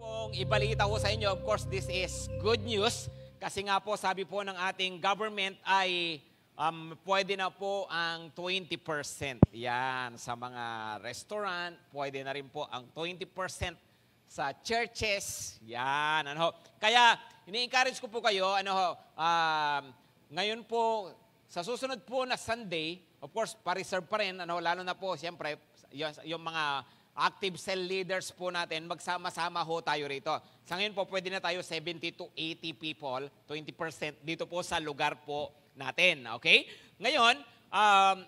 Pong ibalita ko sa inyo, of course, this is good news. Kasi nga po, sabi po ng ating government ay pwede na po ang 20%. Yan, sa mga restaurant, pwede na rin po ang 20% sa churches. Yan, ano. Kaya, ini-encourage ko po kayo, ngayon po, sa susunod po na Sunday, of course, pa-reserve pa rin, lalo na po, siyempre, yung mga active cell leaders po natin, magsama-sama ho tayo rito. Sa ngayon po, pwede na tayo 70 to 80 people, 20% dito po sa lugar po natin. Okay? Ngayon,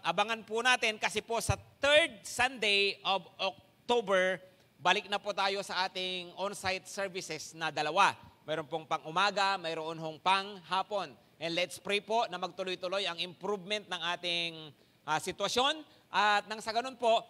abangan po natin kasi po sa 3rd Sunday of October, balik na po tayo sa ating on-site services na dalawa. Mayroon pong pang-umaga, mayroon hong pang-hapon. And let's pray po na magtuloy-tuloy ang improvement ng ating sitwasyon. At nang sa ganun po,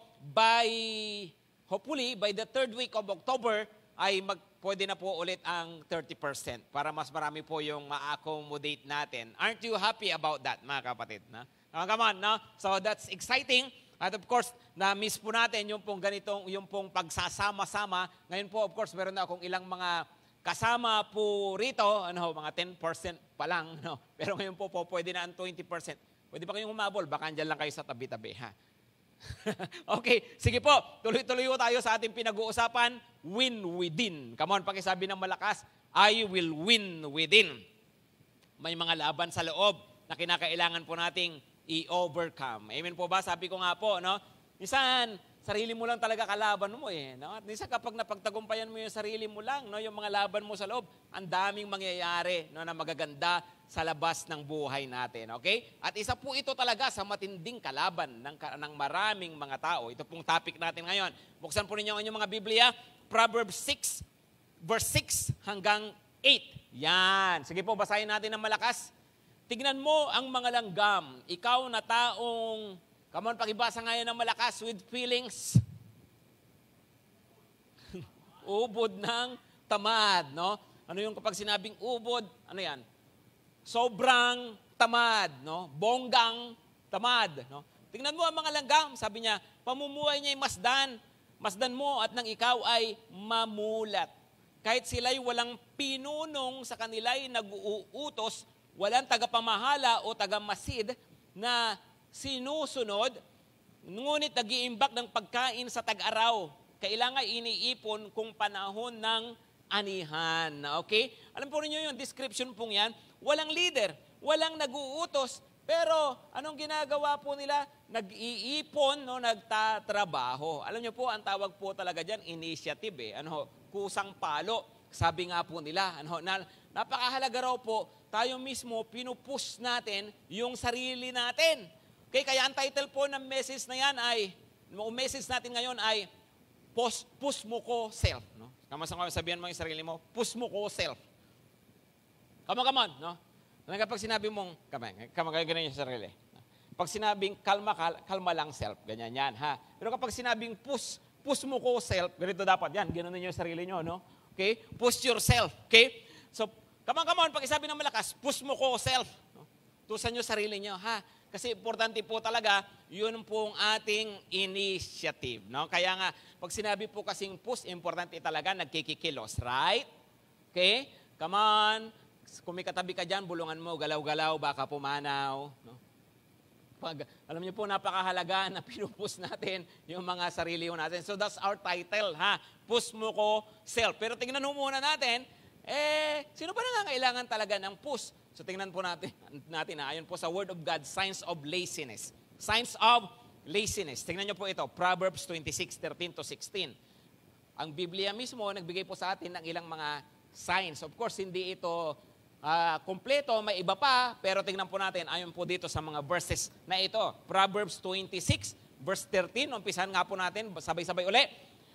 hopefully, by the 3rd week of October, ay pwede na po ulit ang 30% para mas marami po yung ma-accommodate natin. Aren't you happy about that, mga kapatid? Na? Come on, no? So that's exciting. At of course, na-miss po natin yung pong ganitong, yung pong pagsasama-sama. Ngayon po, of course, meron na akong ilang mga kasama po rito, mga 10% pa lang. No? Pero ngayon po, pwede na ang 20%. Pwede ba kayong humabol? Baka andyan lang kayo sa tabi-tabi, ha? Okay, sige po. Tuloy-tuloy po tayo sa ating pinag-uusapan, win within. Come on, pakisabi ng malakas, I will win within. May mga laban sa loob na kinakailangan po nating i-overcome. Amen po ba? Sabi ko nga po, no? Minsan, sarili mo lang talaga kalaban mo eh. No? At minsan kapag napagtagumpayan mo yung sarili mo lang, no? Yung mga laban mo sa loob, ang daming mangyayari, no? Na magaganda sa labas ng buhay natin. Okay? At isa po ito talaga sa matinding kalaban ng maraming mga tao. Ito pong topic natin ngayon. Buksan po ninyo ang inyong mga Biblia, Proverbs 6, verse 6 hanggang 8. Yan. Sige po, basahin natin ng malakas. Tignan mo ang mga langgam. Ikaw na taong, come on, pakibasa ngayon ng malakas with feelings. Ubod ng tamad, no? Ano yung kapag sinabing ubod? Ano yan? Sobrang tamad, no? Bonggang tamad, no? Tingnan mo ang mga langgam, sabi niya, pamumuhay niya ay masdan. Masdan mo at nang ikaw ay mamulat. Kahit sila'y walang pinunong sa kanila'y nag-uutos, walang tagapamahala o tagamasid na sinusunod, ngunit nag-iimbak ng pagkain sa tag-araw. Kailangan iniipon kung panahon ng anihan. Okay? Alam po niyo yung description pong yan, walang leader, walang nag-uutos, pero anong ginagawa po nila? Nag-iipon, no, nagtatrabaho. Alam niyo po, ang tawag po talaga dyan, initiative eh. Kusang palo. Sabi nga po nila, napakahalaga raw po, tayo mismo, pinupush natin yung sarili natin. Okay, kaya ang title po ng message na yan ay, message natin ngayon ay, push mo ko self. No? Sabihan mo yung sarili mo, push mo ko self. Come on, no? Kapag sinabi mong, ganyan yung sarili. Pag sinabing kalma lang self, ganyan yan, ha? Pero kapag sinabing push mo ko self, ganito dapat, yan, ganoon yung sarili nyo, no? Okay? Push yourself, okay? So, come on, pag isabi ng malakas, push mo ko self. No? Tusan nyo sarili nyo, ha? Kasi importante po talaga, yun pong ating initiative, no? Kaya nga, pag sinabi po kasing push, importante talaga, nagkikikilos, right? Okay? Come on. Kung may katabi ka dyan, bulungan mo, galaw-galaw, baka pumanaw. No? Alam niyo po, napakahalaga na pinupus natin yung mga sarili natin. So that's our title, ha? Push mo ko self. Pero tingnan mo muna natin, sino ba nangangailangan talaga ng push? So tingnan po natin ayon po sa Word of God, signs of laziness. Signs of laziness. Tingnan niyo po ito, Proverbs 26:13-16. Ang Biblia mismo, nagbigay po sa atin ng ilang mga signs. Of course, hindi ito kompleto, may iba pa, pero tingnan po natin, ayon po dito sa mga verses na ito. Proverbs 26, verse 13, umpisahan nga po natin, sabay-sabay uli.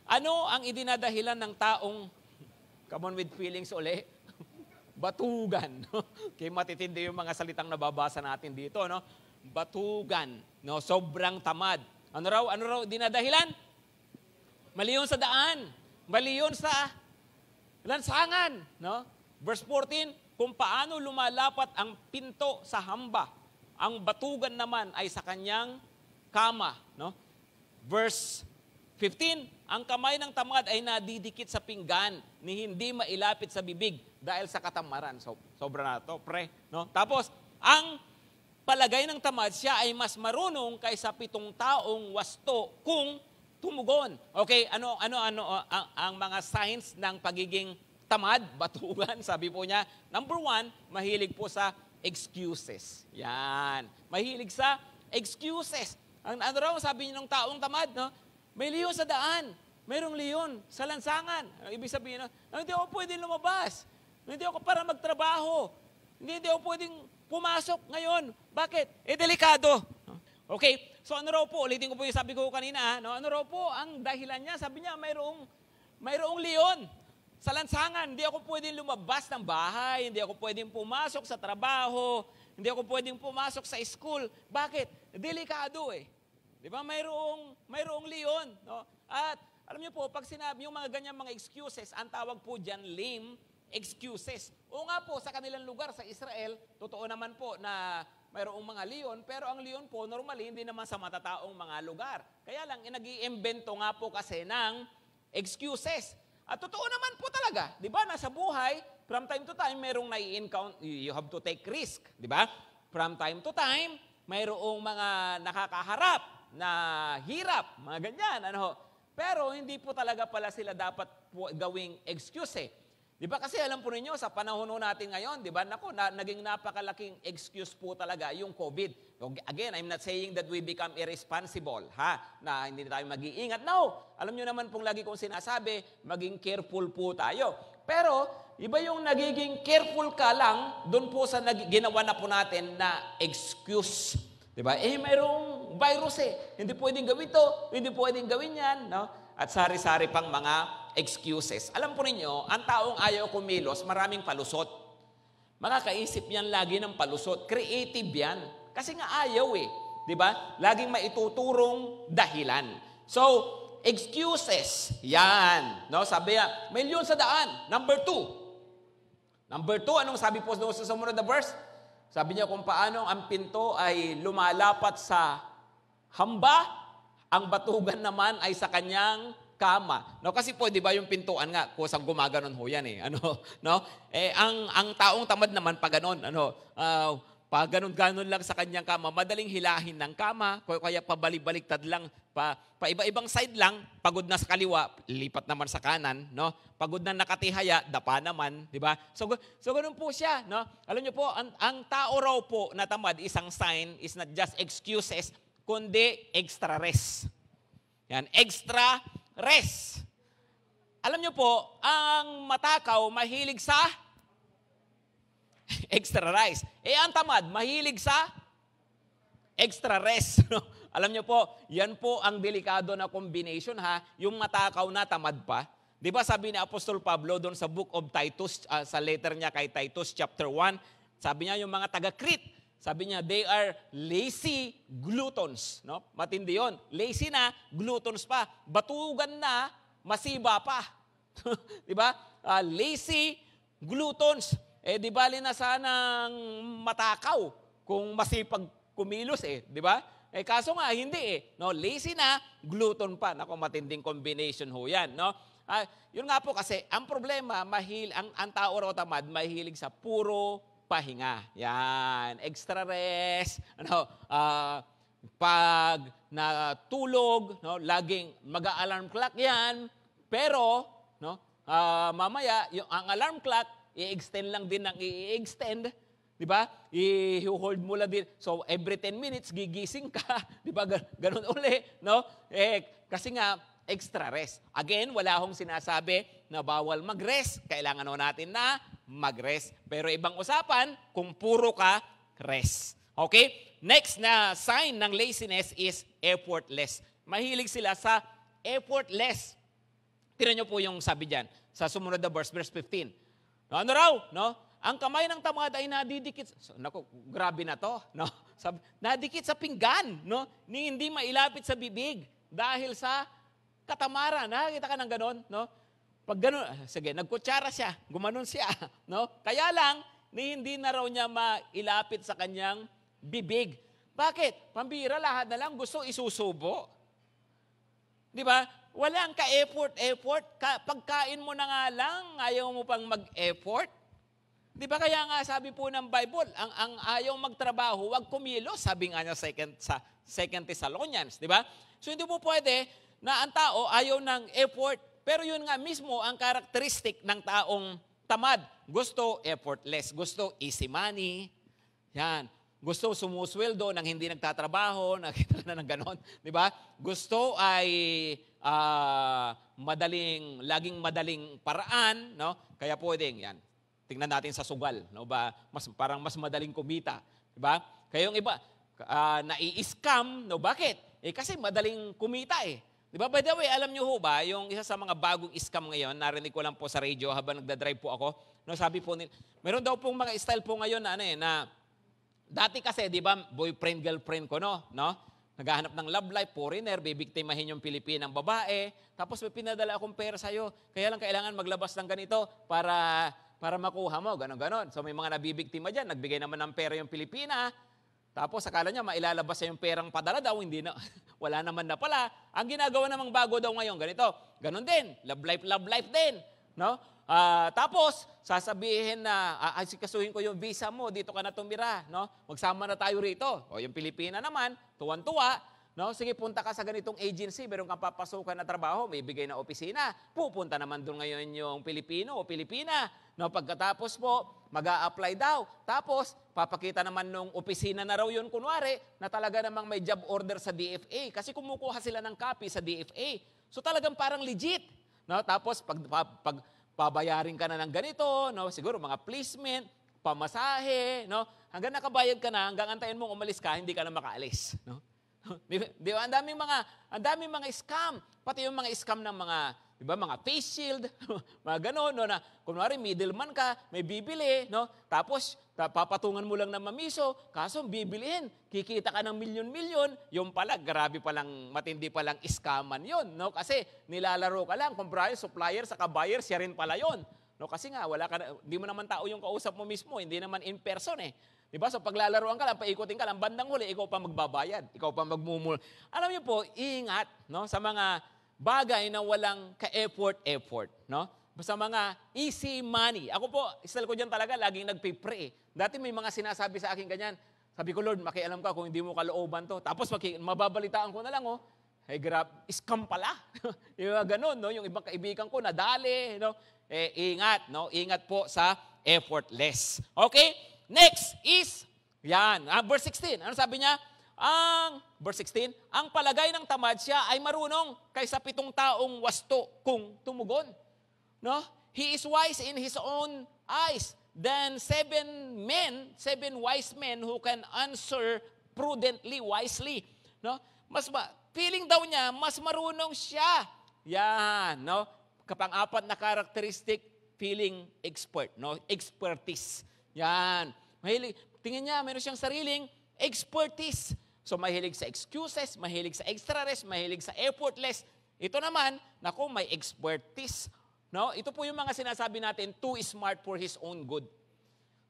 Ano ang idinadahilan ng taong, come on with feelings uli, batugan. No? Kaya matitindi yung mga salitang nababasa natin dito, no? Batugan, no? Sobrang tamad. Ano raw dinadahilan? Mali yun sa daan, mali yun sa lansangan, no? Verse 14, kung paano lumalapat ang pinto sa hamba, ang batugan naman ay sa kanyang kama, no? Verse 15, ang kamay ng tamad ay nadidikit sa pinggan ni hindi mailapit sa bibig dahil sa katamaran. So, sobra na to, pre. No? Tapos, ang palagay ng tamad, siya ay mas marunong kaysa 7 taong wasto kung tumugon. Okay, ang mga signs ng pagiging tamad, batugan, sabi po niya. Number 1, mahilig po sa excuses. Yan. Mahilig sa excuses. Ano raw sabi niyo ng taong tamad, no? May leon sa daan. Mayroong leon sa lansangan. Ibig sabihin, hindi ako pwedeng lumabas. Hindi ako para magtrabaho. Hindi ako pwedeng pumasok ngayon. Bakit? Delikado. Okay, so ano raw po, ulitin ko po yung sabi ko kanina, no? Ano raw po ang dahilan niya? Sabi niya, mayroong leon sa lansangan. Hindi ako pwedeng lumabas ng bahay. Hindi ako pwedeng pumasok sa trabaho. Hindi ako pwedeng pumasok sa school. Bakit? Delikado eh. Di ba? Mayroong leon. No? At alam niyo po, pag sinabi yung mga ganyan mga excuses, ang tawag po dyan lame excuses. O nga po, sa kanilang lugar, sa Israel, totoo naman po na mayroong mga leon, pero ang leon po, normally, hindi naman sa matataong mga lugar. Kaya lang, nag-iimbento nga po kasi ng excuses. At totoo naman po talaga, di ba? Nasa buhay, from time to time, mayroong nai-encounter, you have to take risk, di ba? From time to time, mayroong mga nakakaharap na hirap, mga ganyan, Pero hindi po talaga pala sila dapat gawing excuse eh. Di ba kasi alam po ninyo, sa panahon natin ngayon, di ba, naging napakalaking excuse po talaga yung COVID. Again, I'm not saying that we become irresponsible, na hindi tayo mag-iingat. No, alam nyo naman pong lagi kong sinasabi, maging careful po tayo. Pero, iba yung nagiging careful ka lang, doon po sa ginawa na po natin na excuse. Diba? Mayroong virus hindi pwedeng gawin to, hindi pwedeng gawin yan, no? At sari-sari pang mga excuses. Alam po ninyo, ang taong ayaw kumilos, maraming palusot. Makakaisip yan lagi ng palusot. Creative yan. Kasi nga ayaw Diba? Laging maituturong dahilan. So, excuses. Yan. No? Sabi niya, may leon sa daan. Number 2. Number 2, anong sabi po sa sumunod na verse? Sabi niya kung paano ang pinto ay lumalapat sa hamba, ang batugan naman ay sa kanyang kama. No, kasi po, di ba yung pintuan nga, kusang gumaganon ho yan no? Ang taong tamad naman pag ganon, pag ganon-ganon lang sa kanyang kama, madaling hilahin ng kama, kaya pabalik-baliktad lang, pa iba-ibang side lang, pagod na sa kaliwa, lipat naman sa kanan, no? Pagod na nakatihaya, dapa naman, di ba? So ganun po siya, no? Alam niyo po, ang tao raw po na tamad, isang sign is not just excuses, kundi extra rest. Yan, extra rest. Alam niyo po, ang matakaw mahilig sa extra rice. Ang tamad, mahilig sa extra rest. Alam niyo po, yan po ang delikado na combination yung matakaw na tamad pa. Di ba sabi ni Apostol Pablo doon sa book of Titus, sa letter niya kay Titus chapter 1, sabi niya yung mga taga-Crete, sabi niya, they are lazy gluttons. No? Matindi yun. Lazy na, gluttons pa. Batugan na, masiba pa. Di ba? Lazy gluttons. Di bali na sanang matakaw kung masipag kumilos di ba? Kaso nga, hindi No, lazy na, glutton pa. Naku, matinding combination ho yan, no? Yun nga po kasi, ang problema, ang tao raw tamad, mahilig sa puro pahinga. Yan, extra rest, pag natulog, no, laging mag-alarm clock yan, pero, no, mamaya, ang alarm clock, i-extend lang din ng i-extend, di ba? I-hold mo lang din. So, every 10 minutes, gigising ka, di ba? Ganun uli, no? Kasi nga, extra rest. Again, wala akong sinasabi na bawal mag-rest. Kailangan natin na mag-rest. Pero ibang usapan, kung puro ka, rest. Okay? Next na sign ng laziness is effortless. Mahilig sila sa effortless. Tingnan niyo po yung sabi dyan sa sumunod na verse 15. Ano raw? No? Ang kamay ng tamad ay nadidikit. Naku, grabe na to. No? Nadikit sa pinggan. No? Ni hindi mailapit sa bibig dahil sa katamaran. Nakakita ka ng ganon? No? Pag ganon, sige, nagkutsara siya. Gumanon siya. No? Kaya lang, hindi na raw niya mailapit sa kanyang bibig. Bakit? Pambira, lahat na lang gusto isusubo. Di ba? walang ka-effort. Pagkain mo na nga lang, ayaw mo pang mag-effort. Di ba kaya nga sabi po ng Bible, ang ayaw magtrabaho, wag kumilos, sabi nga niya sa 2 Thessalonians, di ba? So hindi po pwede na ang tao ayaw ng effort, pero yun nga mismo ang karakteristik ng taong tamad. Gusto effortless, gusto easy money, yan. Gusto sumusweldo nang hindi nagtatrabaho, nakita na ng ganon, di ba? Gusto ay laging madaling paraan, no? Kaya pwedeng yan. Tingnan natin sa sugal, no ba? Parang mas madaling kumita, di ba? Kaya yung iba nai-scam, no bakit? Kasi madaling kumita eh. Di ba? By the way, alam niyo ho ba, yung isa sa mga bagong scam ngayon, narinig ko lang po sa radio habang nagda-drive po ako, no sabi po meron daw pong mga style po ngayon na dati kasi, di ba, boyfriend girlfriend ko no? Naghahanap ng love life, foreigner, bibiktimahin yung Pilipinang babae, tapos may pinadala akong pera sa'yo, kaya lang kailangan maglabas ng ganito para makuha mo, ganon. So may mga nabibiktima dyan, nagbigay naman ng pera yung Pilipina, tapos akala niya mailalabas niya yung perang padala daw, hindi na, wala naman na pala. Ang ginagawa namang bago daw ngayon, ganito, ganon din, love life din, no? Tapos, sasabihin na, asikasuhin ko yung visa mo, dito ka na tumira, no? Magsama na tayo rito. O yung Pilipina naman, tuwan-tuwa, no? Sige, punta ka sa ganitong agency, meron kang papasukan na trabaho, may bigay na opisina. Pupunta naman doon ngayon yung Pilipino o Pilipina. No? Pagkatapos po, mag-a-apply daw. Tapos, papakita naman nung opisina na raw yun, kunwari, na talaga namang may job order sa DFA. Kasi kumukuha sila ng copy sa DFA. So talagang parang legit. No? Tapos, pag pabayarin ka na ng ganito, no? Siguro mga placement, pamasahe, no? Hanggang nakabayad ka na, hanggang antayin mong umalis ka, hindi ka na makaalis. No? Di ba? Ang daming mga scam. Pati yung mga scam ng mga, di ba, mga face shield, mga gano'n, no, na kunwari middleman ka, may bibili, no? Tapos papatungan mo lang ng mamiso, kaso bibilihin, kikita ka ng milyon-milyon, yung pala, grabe palang, matindi palang scaman yon, no? Kasi nilalaro ka lang, kumprayo, supplier, saka buyer, siya rin pala yon. No, kasi nga, hindi mo naman tao yung kausap mo mismo, hindi naman in person eh. Diba? So paglalaroan ka lang, paikutin ka lang, bandang huli, ikaw pa magbabayad, ikaw pa magmumul. Alam niyo po, ingat, no, sa mga bagay na walang ka-effort, no? Sa mga easy money. Ako po, style ko dyan talaga, laging nagpipray. Dati may mga sinasabi sa akin ganyan. Sabi ko, Lord, makialam ka kung hindi mo kalooban to. Tapos mababalitaan ko na lang, oh, hey, scam pala. Yung ganun, no? Yung ibang kaibigan ko, nadali, no? Ingat, no? Ingat po sa effortless. Okay? Next is, yan, verse 16. Ano sabi niya? Verse 16, ang palagay ng tamad siya ay marunong kaysa 7 taong wasto kung tumugon. No? He is wise in his own eyes. Then 7 wise men who can answer prudently, wisely. No? Feeling daw niya, mas marunong siya. Yan, no? Kapang-apat na characteristic, feeling expert, no? Expertise. Yan. Tingin niya, meron siyang sariling expertise. So, mahilig sa excuses, mahilig sa extra rest, mahilig sa effortless. Ito naman, may expertise. No? Ito po yung mga sinasabi natin, too smart for his own good.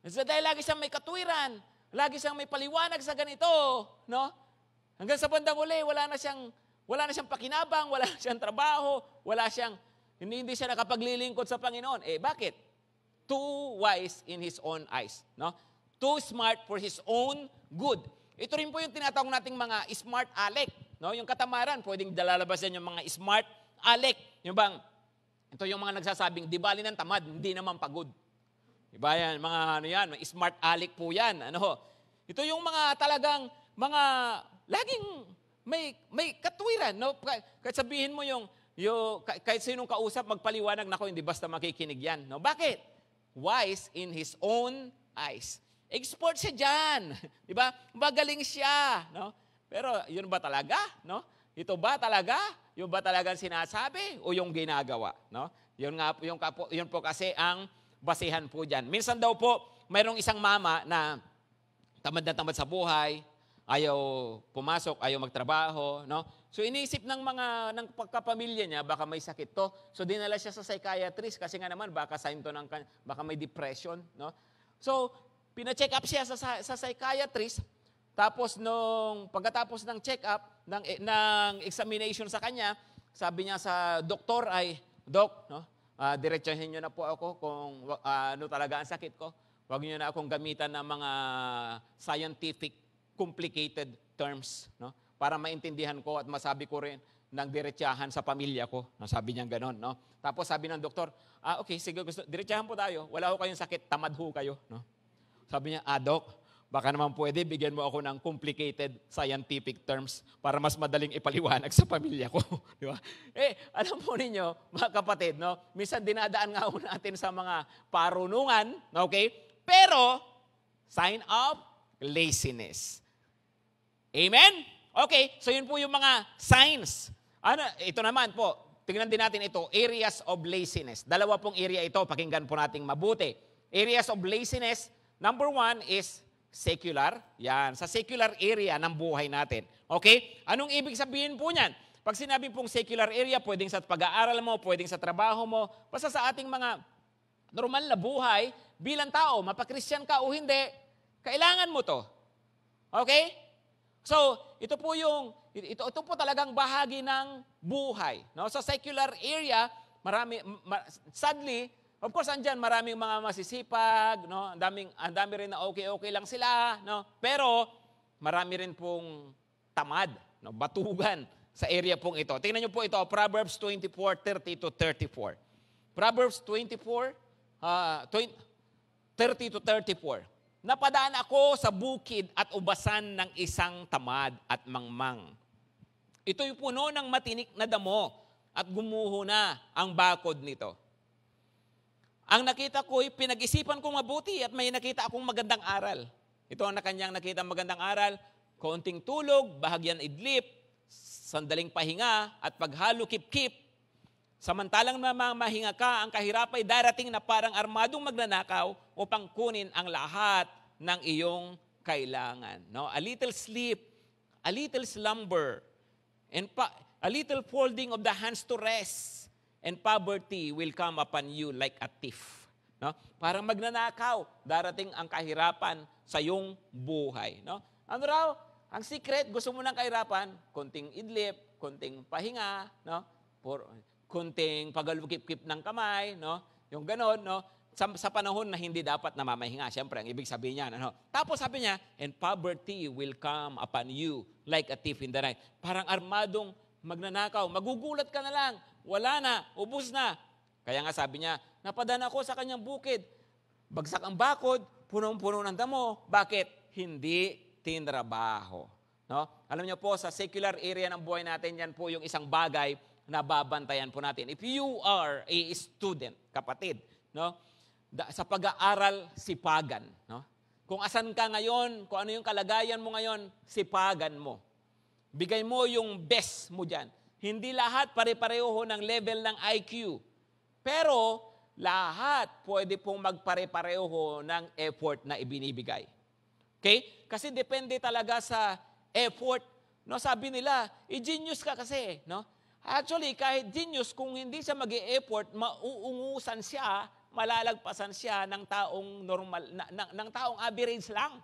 So, dahil lagi siyang may katuwiran, lagi siyang may paliwanag sa ganito, no? Hanggang sa bandang uli, wala na siyang pakinabang, wala na siyang trabaho, hindi siya nakapaglilingkod sa Panginoon. Bakit? Too wise in his own eyes, no? Too smart for his own good. Ito rin po yung tinatawag nating mga smart aleck, no? Yung katamaran, pwedeng dalalabas yan yung mga smart aleck. Ito yung mga nagsasabing, di bali ng tamad, hindi naman pagod. Diba yan, mga smart aleck po yan. Ito yung mga talagang, laging may katwiran, no? Kahit sabihin mo kahit sinong kausap, magpaliwanag, hindi basta makikinig yan, no? Bakit? Wise in his own eyes. Expert siya dyan. Diba? Magaling siya, no? Pero yun ba talaga, no? Ito ba talaga? Yung ba talagang sinasabi o yung ginagawa, no? Yun po kasi ang basihan po diyan. Minsan daw po mayroong isang mama na tamad sa buhay, ayaw pumasok, ayaw magtrabaho, no? So iniisip ng pagkapamilya niya baka may sakit to. So dinala siya sa psychiatrist kasi nga naman baka sign to baka may depression, no? So pina-check up siya sa psychiatrist. Tapos pagkatapos ng check-up, ng examination sa kanya, sabi niya sa doktor ay, Dok, no, diretsahin niyo na po ako kung ano talaga ang sakit ko. Huwag niyo na akong gamitan ng mga scientific, complicated terms, no, para maintindihan ko at masabi ko rin ng diretsahan sa pamilya ko. No, sabi niya gano'n, no. Tapos sabi ng doktor, okay, sige, diretsahan po tayo. Wala ho kayong sakit, tamad ho kayo, no. Sabi niya, Dok, baka naman pwede, bigyan mo ako ng complicated scientific terms para mas madaling ipaliwanag sa pamilya ko. Di ba? Alam po ninyo, mga kapatid, no? Minsan dinadaan nga ho natin sa mga parunungan, okay? Pero, sign of laziness. Amen? Okay, so yun po yung mga signs. Ito naman po, tingnan din natin ito, areas of laziness. Dalawa pong area ito, pakinggan po nating mabuti. Areas of laziness, number 1 is secular. Yan, sa secular area ng buhay natin. Okay? Anong ibig sabihin po niyan? Pag sinabi pong secular area, pwedeng sa pag-aaral mo, pwedeng sa trabaho mo, basta sa ating mga normal na buhay, bilang tao, mapakrisyan ka o hindi, kailangan mo to. Okay? So, ito po talagang bahagi ng buhay. No? Sa secular area, sadly, of course, andyan maraming mga masisipag, no? Ang dami rin na okay lang sila, no? Pero marami rin pong tamad, no? Batugan sa area pong ito. Tingnan niyo po ito, Proverbs 24:30-34. Proverbs 30-34. Napadaan ako sa bukid at ubasan ng isang tamad at mangmang. Ito'y puno ng matinik na damo at gumuho na ang bakod nito. Ang nakita ko'y pinag-isipan kong mabuti at may nakita akong magandang aral. Ito ang kanyang nakita magandang aral, konting tulog, bahagyan idlip, sandaling pahinga at paghalo kip-kip. Samantalang mahinga ka, ang kahirap ay darating na parang armadong magnanakaw upang kunin ang lahat ng iyong kailangan. No? A little sleep, a little slumber, and a little folding of the hands to rest, and poverty will come upon you like a thief. No? Parang magnanakaw, darating ang kahirapan sa iyong buhay. No? Ano raw? Ang secret, gusto mo ng kahirapan, konting idlip, konting pahinga, no? Konting pagalukip-kip ng kamay, no? Yung ganon, no? Sa panahon na hindi dapat namamahinga. Siyempre, ang ibig sabihin niya, ano? Tapos sabi niya, and poverty will come upon you like a thief in the night. Parang armadong magnanakaw, magugulat ka na lang, wala na, ubos na. Kaya nga sabi niya, napadaan ako sa kanyang bukid, bagsak ang bakod, punong-puno ng damo. Bakit? Hindi tinrabaho. No? Alam niyo po, sa secular area ng buhay natin, yan po yung isang bagay na babantayan po natin. If you are a student, kapatid, no? Sa pag-aaral, sipagan. No? Kung asan ka ngayon, kung ano yung kalagayan mo ngayon, sipagan mo. Bigay mo yung best mo dyan. Hindi lahat pare-pareho ng level ng IQ. Pero lahat pwede pong magpare-pareho ng effort na ibinibigay. Okay? Kasi depende talaga sa effort. No, sabi nila, genius ka kasi. No? Actually, kahit genius, kung hindi siya mag-e-effort, mauungusan siya, malalagpasan siya ng taong normal, ng taong average lang.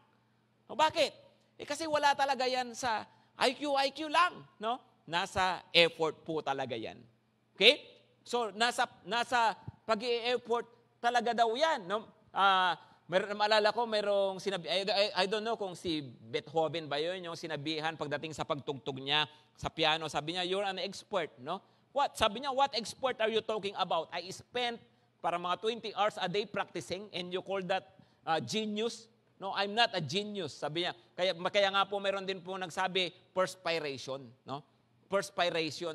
No, bakit? Kasi wala talaga yan sa IQ lang, no? Nasa effort po talaga yan. Okay? So, nasa pag-i-effort talaga daw yan, no? Maalala ko, merong sinabi, I don't know kung si Beethoven ba yun, yung sinabihan pagdating sa pagtugtog niya sa piano, sabi niya, you're an expert, no? What? Sabi niya, what expert are you talking about? I spent para mga 20 hours a day practicing and you call that genius? No, I'm not a genius, sabi niya. Kaya nga po meron din po nagsabi, perspiration. No? Perspiration,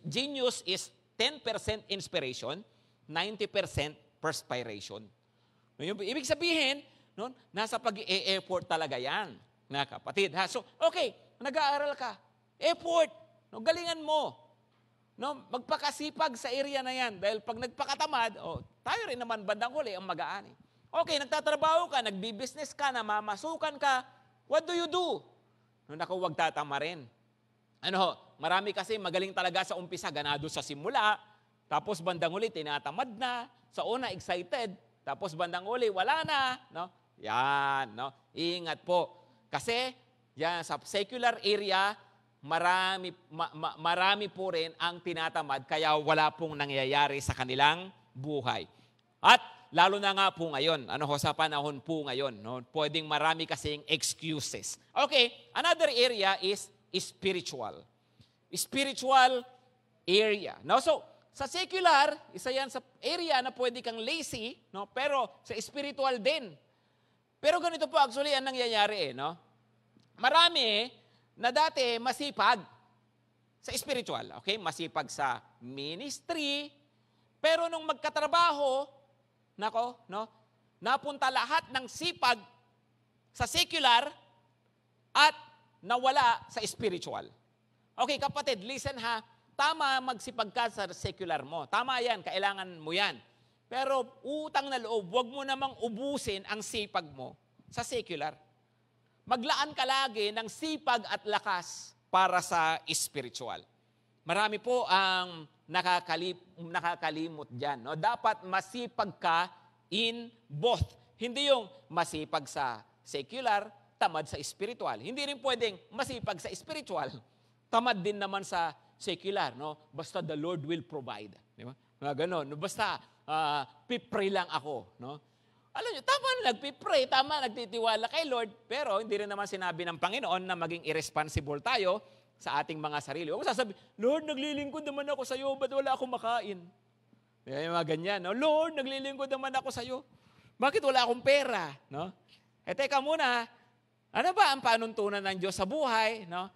genius is 10% inspiration, 90% perspiration. No, yung ibig sabihin, no, nasa pag-e-effort talaga yan, na kapatid. Ha? So, okay, nag-aaral ka, effort, no, galingan mo. No, magpakasipag sa area na yan. Dahil pag nagpakatamad, tayo rin naman bandang huli ang mag-aani. Okay, nagtatrabaho ka, nagbi-business ka, namamasukan ka, what do you do? No, naku, wag tatama rin. Marami kasi magaling talaga sa umpisa, ganado sa simula, tapos bandang huli, tinatamad na, sa una, excited, tapos bandang huli, wala na. No? Yan, no? Ingat po. Kasi, yan, sa secular area, marami po rin ang tinatamad kaya wala pong nangyayari sa kanilang buhay. At lalo na nga po ngayon, sa panahon po ngayon, no? Pwedeng marami kasing excuses. Okay, another area is spiritual. Spiritual area. No? So, sa secular, isa yan sa area na pwede kang lazy, no? Pero sa spiritual din. Pero ganito po actually ang nangyayari, no? Marami na dati masipag sa spiritual, okay? Masipag sa ministry, pero nung magkatrabaho, napunta lahat ng sipag sa secular at nawala sa spiritual. Okay, kapatid, listen ha. Tama magsipag ka sa secular mo. Tama yan, kailangan mo yan. Pero utang na loob, huwag mo namang ubusin ang sipag mo sa secular. Maglaan ka lagi ng sipag at lakas para sa spiritual. Marami po ang nakakalimot dyan. No? Dapat masipag ka in both. Hindi yung masipag sa secular, tamad sa spiritual. Hindi rin pwedeng masipag sa spiritual, tamad din naman sa secular. No? Basta the Lord will provide. Di ba? Ganon. Basta pipray lang ako. No? Alam nyo, tama na nagpipray, tama nagtitiwala kay Lord, pero hindi rin naman sinabi ng Panginoon na maging irresponsible tayo sa ating mga sarili. Huwag sasabi, Lord, naglilingkod naman ako sa iyo, ba't wala akong makain? Yung mga ganyan, no? Lord, naglilingkod naman ako sa iyo, bakit wala akong pera? No? Teka muna, ano ba ang panuntunan ng Diyos sa buhay? No?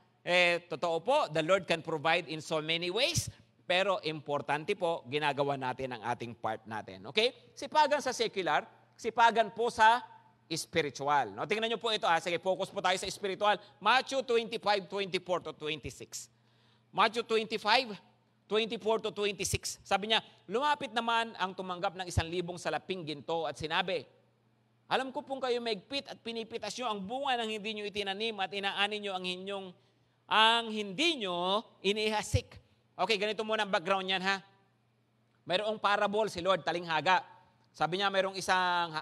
Totoo po, the Lord can provide in so many ways, pero importante po, ginagawa natin ang ating part natin. Okay? Sipagan sa secular, sipagan po sa spiritual. No, tingnan niyo po ito. Sige, focus po tayo sa spiritual. Matthew 25:24 to 26. Matthew 25:24 to 26. Sabi niya, lumapit naman ang tumanggap ng 1,000 salaping ginto at sinabi, alam ko pong kayo maigpit at pinipitas nyo ang bunga ng hindi nyo itinanim at inaani nyo ang hindi nyo inihasik. Okay, ganito muna ang background niyan ha. Mayroong parable si Lord, talinghaga. Sabi niya, mayroong isang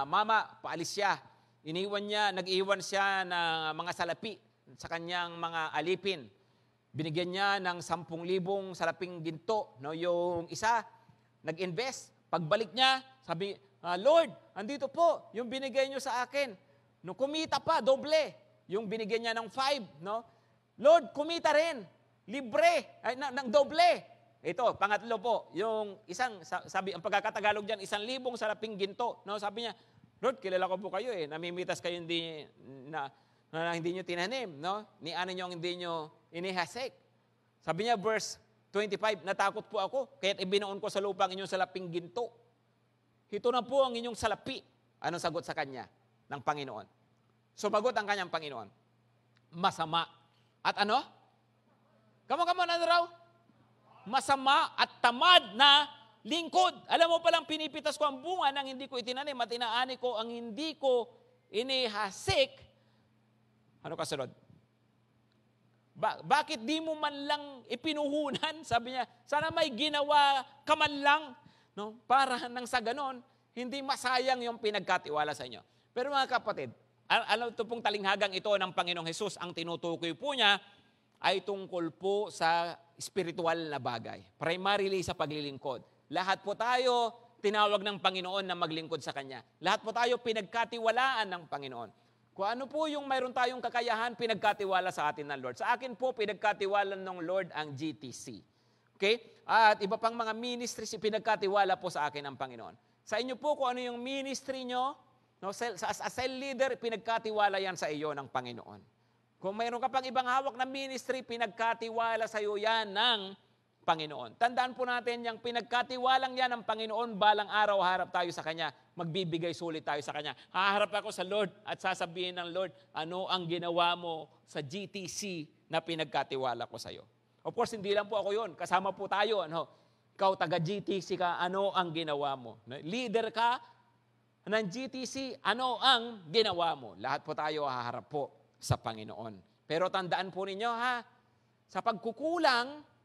mama, paalis siya. Nag-iwan siya ng mga salapi sa kanyang mga alipin. Binigyan niya ng 10,000 salaping ginto. No, yung isa, nag-invest. Pagbalik niya, sabi, Lord, andito po, yung binigay niyo sa akin. No, kumita pa, doble. Yung binigyan niya ng 5, no? Lord, kumita rin. Libre, ng doble. Ito, pangatlo po, yung isang, sabi, ang pagkakatagalog dyan, 1,000 salaping ginto. No, sabi niya, Lord, kilala ko po kayo namimitas kayo hindi nyo tinanim, no? Ni-ano nyo ang hindi nyo inihasik. Sabi niya, verse 25, natakot po ako, kaya't ibinuon ko sa lupa ang inyong salaping ginto. Ito na po ang inyong salapi. Anong sagot sa kanya ng Panginoon? Sumagot ang kanyang Panginoon, masama. At ano? Come on, ano raw? Masama at tamad na lingkod. Alam mo palang pinipitas ko ang bunga ng hindi ko itinanim at inaani ko ang hindi ko inihasik. Ano kasunod? Bakit di mo man lang ipinuhunan? Sabi niya, sana may ginawa ka man lang, no? Para nang sa ganon, hindi masayang yung pinagkatiwala sa inyo. Pero mga kapatid, alam ito pong talinghagang ito ng Panginoong Hesus, ang tinutukoy po niya ay tungkol po sa spiritual na bagay. Primarily sa paglilingkod. Lahat po tayo tinawag ng Panginoon na maglingkod sa Kanya. Lahat po tayo pinagkatiwalaan ng Panginoon. Kung ano po yung mayroon tayong kakayahan, pinagkatiwala sa atin ng Lord. Sa akin po, pinagkatiwala ng Lord ang GTC. Okay? At iba pang mga ministries, pinagkatiwala po sa akin ng Panginoon. Sa inyo po, kung ano yung ministry nyo, no, as a cell leader, pinagkatiwala yan sa iyo ng Panginoon. Kung mayroon ka pang ibang hawak na ministry, pinagkatiwala sa iyo yan ng Panginoon. Tandaan po natin, yung pinagkatiwalang yan ng Panginoon, balang araw harap tayo sa Kanya, magbibigay sulit tayo sa Kanya. Haharap ako sa Lord at sasabihin ng Lord, ano ang ginawa mo sa GTC na pinagkatiwala ko sa iyo. Of course, hindi lang po ako yun. Kasama po tayo. Ano? Ikaw, taga-GTC ka, ano ang ginawa mo? Leader ka ng GTC, ano ang ginawa mo? Lahat po tayo haharap po sa Panginoon. Pero tandaan po ninyo ha, sa pagkukulang,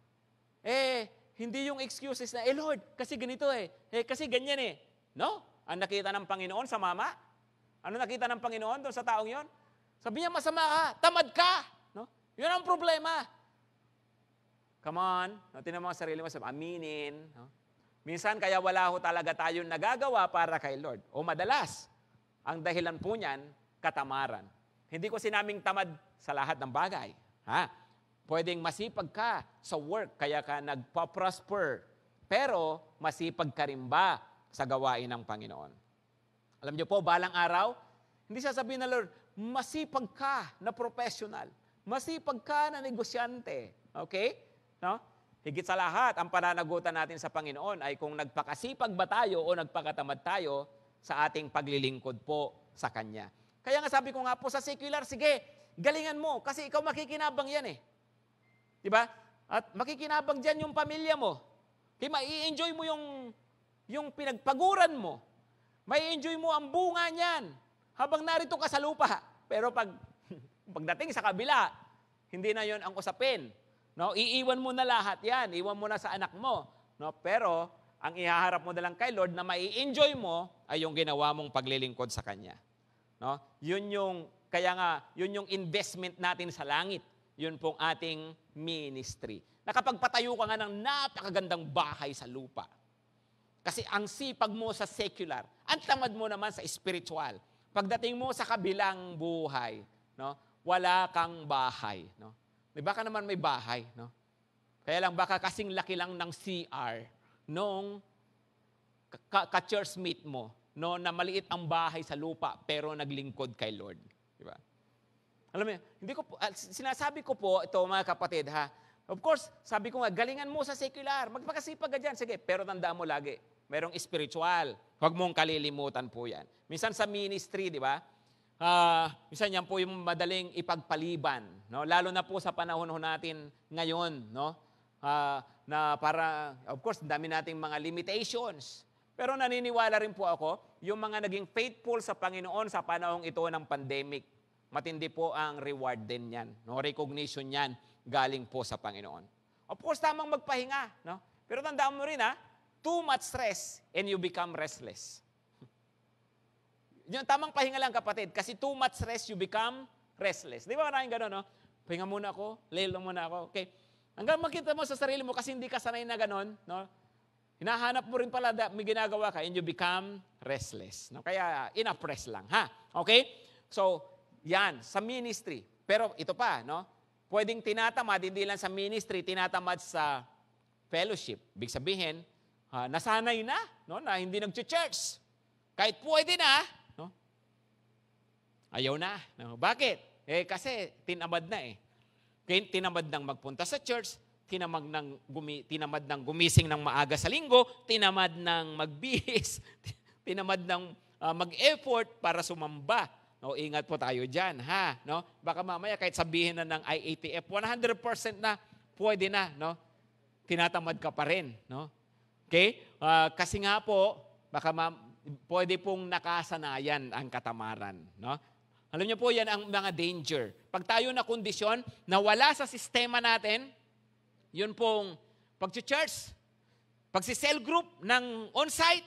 hindi yung excuses na, Lord, kasi ganito kasi ganyan No? Ang nakita ng Panginoon sa mama, ano nakita ng Panginoon doon sa taong yon? Sabi niya, masama ka, tamad ka. No? Yun ang problema. Come on. No, tingnan mo ang sarili mo, aminin. No? Minsan, kaya wala ho talaga tayong nagagawa para kay Lord. O madalas, ang dahilan po niyan, katamaran. Hindi ko sinaming tamad sa lahat ng bagay. Ha? Pwedeng masipag ka sa work, kaya ka nagpa-prosper. Pero, masipag ka rin ba sa gawain ng Panginoon? Alam niyo po, balang araw, hindi sasabihin na Lord, masipag ka na professional. Masipag ka na negosyante. Okay? No? Higit sa lahat, ang pananagutan natin sa Panginoon ay kung nagpakasipag ba tayo o nagpakatamad tayo sa ating paglilingkod po sa Kanya. Kaya nga sabi ko nga po sa secular, sige, galingan mo kasi ikaw makikinabang yan eh. Diba? At makikinabang dyan yung pamilya mo. Kaya mai-enjoy mo yung pinagpaguran mo. Mai-enjoy mo ang bunga niyan habang narito ka sa lupa. Pero pagdating sa kabila, hindi na yon ang usapin. No? Iiwan mo na lahat yan. Iwan mo na sa anak mo. No? Pero ang ihaharap mo na lang kay Lord na mai-enjoy mo ay yung ginawa mong paglilingkod sa Kanya. No? Yun yung investment natin sa langit. Yun pong ating ministry. Nakapagpatayo ka nga ng napakagandang bahay sa lupa. Kasi ang sipag mo sa secular, ang tamad mo naman sa spiritual. Pagdating mo sa kabilang buhay, no, wala kang bahay. No? Baka naman may bahay. No? Kaya lang baka kasing laki lang ng CR nung ka-churchmate mo, no, na maliit ang bahay sa lupa pero naglingkod kay Lord. Diba? Alam mo, sinasabi ko po, ito mga kapatid, ha, of course, sabi ko nga, galingan mo sa secular, magpakasipag ka dyan, sige, pero tandaan mo lagi, merong spiritual, huwag mong kalilimutan po yan. Minsan sa ministry, di ba, minsan yan po yung madaling ipagpaliban, no? Lalo na po sa panahon natin ngayon, no? Na para, of course, dami nating mga limitations, pero naniniwala rin po ako, yung mga naging faithful sa Panginoon sa panahong ito ng pandemic, matindi po ang reward din yan. No? Recognition yan galing po sa Panginoon. Of course, tamang magpahinga. No? Pero tandaan mo rin, too much stress and you become restless. Yung tamang pahinga lang, kapatid. Kasi too much stress, you become restless. Di ba maraming gano'n, no? Pahinga muna ako, lay lang muna ako. Okay. Hanggang makita mo sa sarili mo kasi hindi ka sanay na gano'n, no? Hinahanap mo rin pala may ginagawa ka and you become restless. No? Kaya enough rest lang, ha? Okay? So, yan, sa ministry. Pero ito pa, no? Pwedeng tinatamad, hindi lang sa ministry, tinatamad sa fellowship. Big sabihin, nasanay na, no? Na hindi nag-church. Kahit pwede na, no? Ayaw na. No? Bakit? Kasi tinamad na eh. Tinamad nang magpunta sa church, tinamad nang gumising ng maaga sa linggo, tinamad nang magbihis, tinamad nang mag-effort para sumamba. No, ingat po tayo dyan, ha? No? Baka mamaya kahit sabihin na ng IATF, 100% na, pwede na, no? Tinatamad ka pa rin, no? Okay? Kasi nga po, baka pwede pong nakasanayan ang katamaran, no? Alam niyo po, yan ang mga danger. Pag tayo na kondisyon na wala sa sistema natin, yun pong pag-church, pag-cell group ng on-site,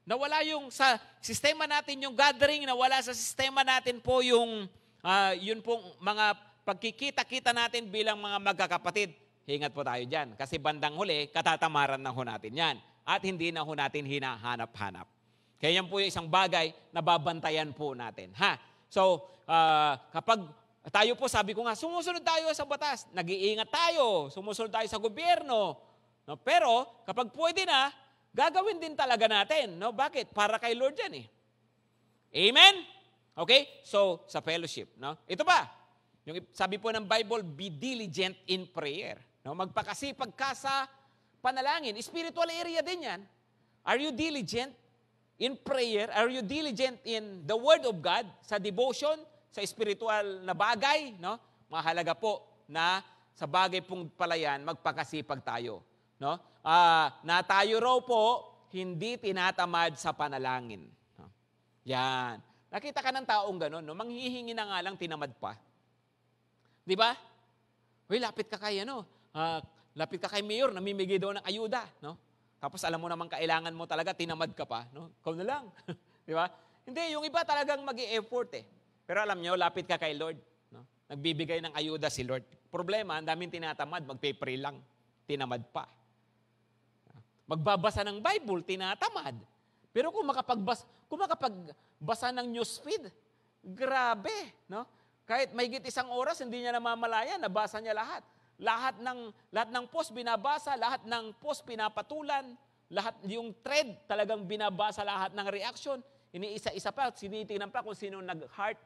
nawala yung sa sistema natin yung gathering, nawala sa sistema natin po yung yun pong mga pagkikita-kita natin bilang mga magkakapatid. Ingat po tayo dyan. Kasi bandang huli, katatamaran na ho natin yan. At hindi na ho natin hinahanap-hanap. Kaya yan po yung isang bagay na babantayan po natin. Ha? So, kapag tayo po, sabi ko nga, sumusunod tayo sa batas. Nag-iingat tayo. Sumusunod tayo sa gobyerno. No? Pero, kapag pwede na, gagawin din talaga natin. No? Bakit? Para kay Lord yan eh. Amen? Okay? So, sa fellowship. No? Ito ba? Yung sabi po ng Bible, be diligent in prayer. No? Magpakasipag ka sa panalangin. Spiritual area din yan. Are you diligent in prayer? Are you diligent in the Word of God? Sa devotion? Sa spiritual na bagay? No? Mahalaga po na sa bagay pong palayan, magpakasipag tayo. No? Na tayo raw po, hindi tinatamad sa panalangin. No? Yan. Nakita ka ng taong gano'n, no? Manghihingi na nga lang, tinamad pa. Di ba? Uy, lapit ka kay mayor, namimigay daw ng ayuda. No? Tapos alam mo naman kailangan mo talaga, tinamad ka pa. No? Ikaw na lang. Di ba? Hindi, yung iba talagang mag-i-effort eh. Pero alam nyo, lapit ka kay Lord. No? Nagbibigay ng ayuda si Lord. Problema, ang daming tinatamad, magpe-pray lang. Tinamad pa. Magbabasa ng Bible, tinatamad. Pero kung makapagbasa ng newsfeed, grabe, no? Kahit mahigit 1 oras, hindi niya namamalayan, nabasa niya lahat. Lahat ng post binabasa, lahat ng post pinapatulan, lahat yung thread talagang binabasa lahat ng reaction. Iniisa-isa pa, sinitingnan pa kung sinong nag-heart,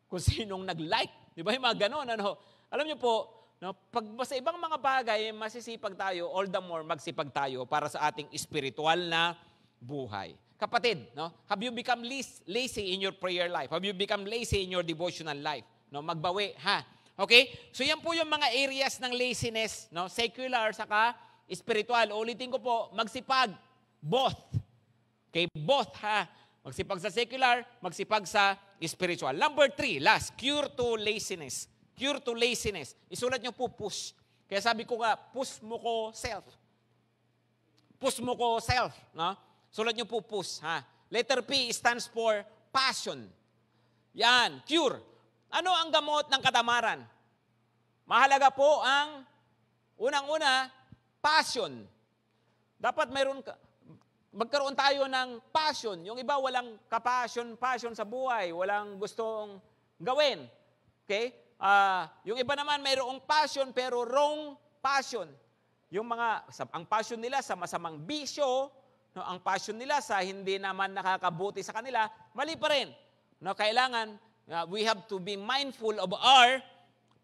kung sinong nag-like. Di ba yung mga ganon? Ano? Alam niyo po, no, pag sa ibang mga bagay, masisipag tayo, all the more magsipag tayo para sa ating spiritual na buhay. Kapatid, no, have you become lazy in your prayer life? Have you become lazy in your devotional life? No, magbawi, ha? Okay? So yan po yung mga areas ng laziness, no, secular saka spiritual. Ulitin ko po, magsipag, both. Okay, both, ha? Magsipag sa secular, magsipag sa spiritual. Number 3, last, cure to laziness. Cure to laziness. Isulat nyo po, push. Kaya sabi ko nga, push mo ko self. Push mo ko self, no? Sulat nyo po, push, ha? Letter P stands for passion. Yan, cure. Ano ang gamot ng katamaran? Mahalaga po ang, unang-una, passion. Dapat magkaroon tayo ng passion. Yung iba walang passion sa buhay, walang gustong gawin. Okay? Yung iba naman mayroong passion pero wrong passion. Yung ang passion nila sa masamang bisyo, no, ang passion nila sa hindi naman nakakabuti sa kanila, mali pa rin. No, kailangan, we have to be mindful of our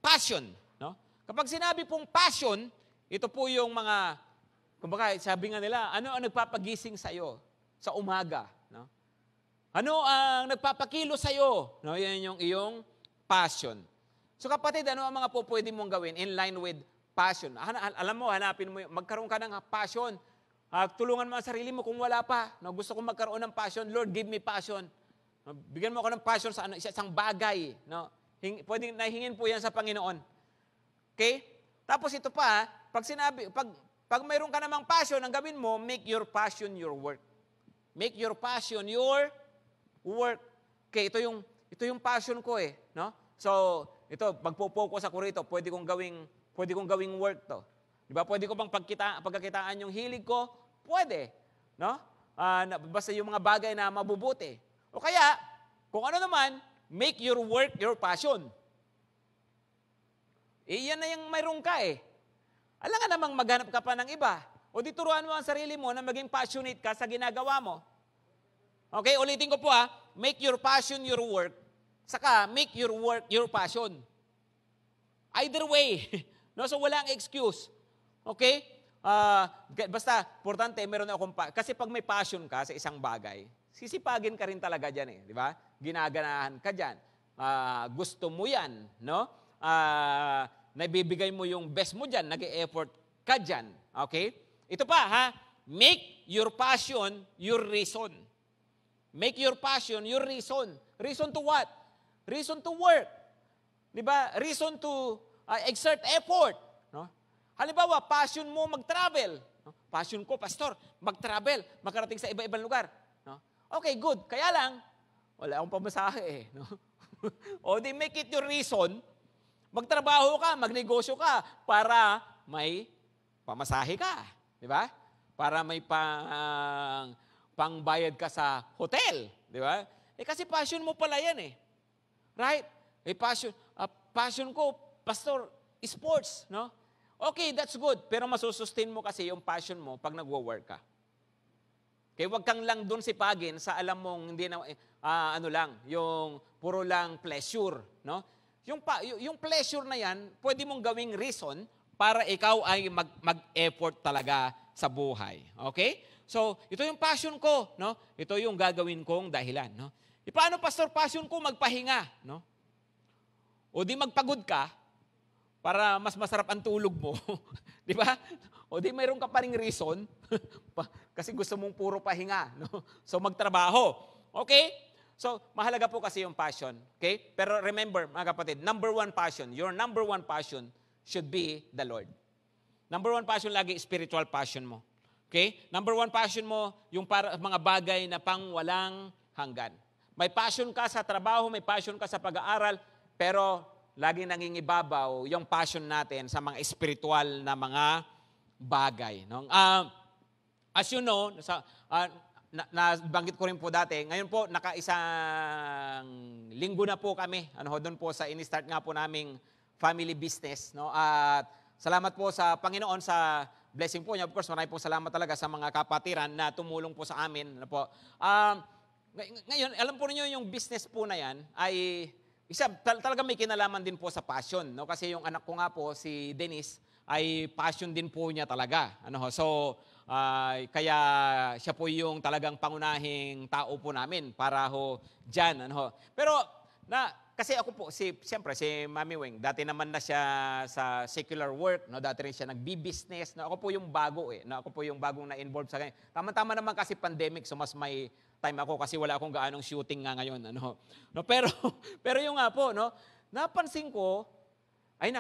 passion. No? Kapag sinabi pong passion, ito po yung mga, kumbaga, sabi nga nila, ano ang nagpapagising sa'yo sa umaga? No? Ano ang nagpapakilo sa'yo? No, yan yung iyong passion. So kapatid, ano ang mga po pwede mong gawin in line with passion? Alam mo, hanapin mo, magkaroon ka ng passion. Tulungan mo ang sarili mo kung wala pa. No, gusto kong magkaroon ng passion. Lord, give me passion. No, bigyan mo ako ng passion sa isang bagay. No? Pwedeng nahingin po yan sa Panginoon. Okay? Tapos ito pa, pag mayroon ka namang passion, ang gawin mo, make your passion your work. Make your passion your work. Okay, ito yung passion ko eh. No? So, ito, magpo-focus ako rito, pwede kong gawing work to. Di ba? Pwede ko bang pagkakitaan yung hilig ko? Pwede. No? Basta yung mga bagay na mabubuti. O kaya, kung ano naman, make your work your passion. Yan na yung mayroon ka eh. Alam nga namang maghanap ka pa ng iba. O di turuan mo ang sarili mo na maging passionate ka sa ginagawa mo. Okay, ulitin ko po make your passion your work, saka make your work your passion. Either way. No, so walang excuse. Okay? Basta, importante, meron akong kasi pag may passion ka sa isang bagay, sisipagin ka rin talaga dyan eh. Di ba? Ginaganahan ka dyan. Gusto mo yan. No? Naibibigay mo yung best mo dyan. Nag-e-effort ka dyan. Okay? Ito pa, make your passion your reason. Make your passion your reason. Reason to what? Reason to work. Di ba? Reason to exert effort. No? Halimbawa, passion mo mag-travel. No? Passion ko, pastor, mag-travel, makarating sa iba-ibang lugar. No? Okay, good. Kaya lang, wala akong pamasahe eh. No? O di make it your reason, magtrabaho ka, magnegosyo ka, para may pamasahe ka. Di ba? Para may pangbayad ka sa hotel. Di ba? Kasi passion mo pala yan eh. Right? Passion ko, pastor, sports, no? Okay, that's good. Pero masusustain mo kasi yung passion mo pag nagwo-work ka. Okay, wag kang lang doon sipagin sa alam mong hindi na yung puro lang pleasure, no? Yung pleasure na yan, pwede mong gawing reason para ikaw ay mag-effort talaga sa buhay. Okay? So, ito yung passion ko, no? Ito yung gagawin kong dahilan, no? Paano, pastor, passion ko magpahinga, no? O di magpagod ka para mas masarap ang tulog mo. Di ba? O di mayroon ka pa ring reason kasi gusto mong puro pahinga, no? So magtrabaho. Okay? So mahalaga po kasi yung passion. Okay? Pero remember, mga kapatid, your number one passion should be the Lord. Number one passion lagi, spiritual passion mo. Okay? Number one passion mo, yung para mga bagay na pang walang hanggan. May passion ka sa trabaho, may passion ka sa pag-aaral, pero laging nangingibabaw yung passion natin sa mga spiritual na mga bagay. No? As you know, nabanggit ko rin po dati, ngayon po, nakaisang linggo na po kami, doon po sa ini-start nga po naming family business. No? At salamat po sa Panginoon sa blessing po niya. Of course, maraming po salamat talaga sa mga kapatiran na tumulong po sa amin. Ano po. Ngayon, alam po niyo yung business po na yan ay talaga may kinalaman din po sa passion. No? Kasi yung anak ko nga po, si Denise, ay passion din po niya talaga. So, kaya siya po yung talagang pangunahing tao po namin para dyan. Pero, kasi ako po, siyempre, si Mami Weng, dati naman na siya sa secular work, no? Dati rin siya nagbi-business. No? Ako po yung bago No? Ako po yung bagong na-involve sa kanya. Tama-tama naman kasi pandemic, so mas may time ako kasi wala akong gaanong shooting nga ngayon. No? Pero yung nga po, no? Napansin ko, ay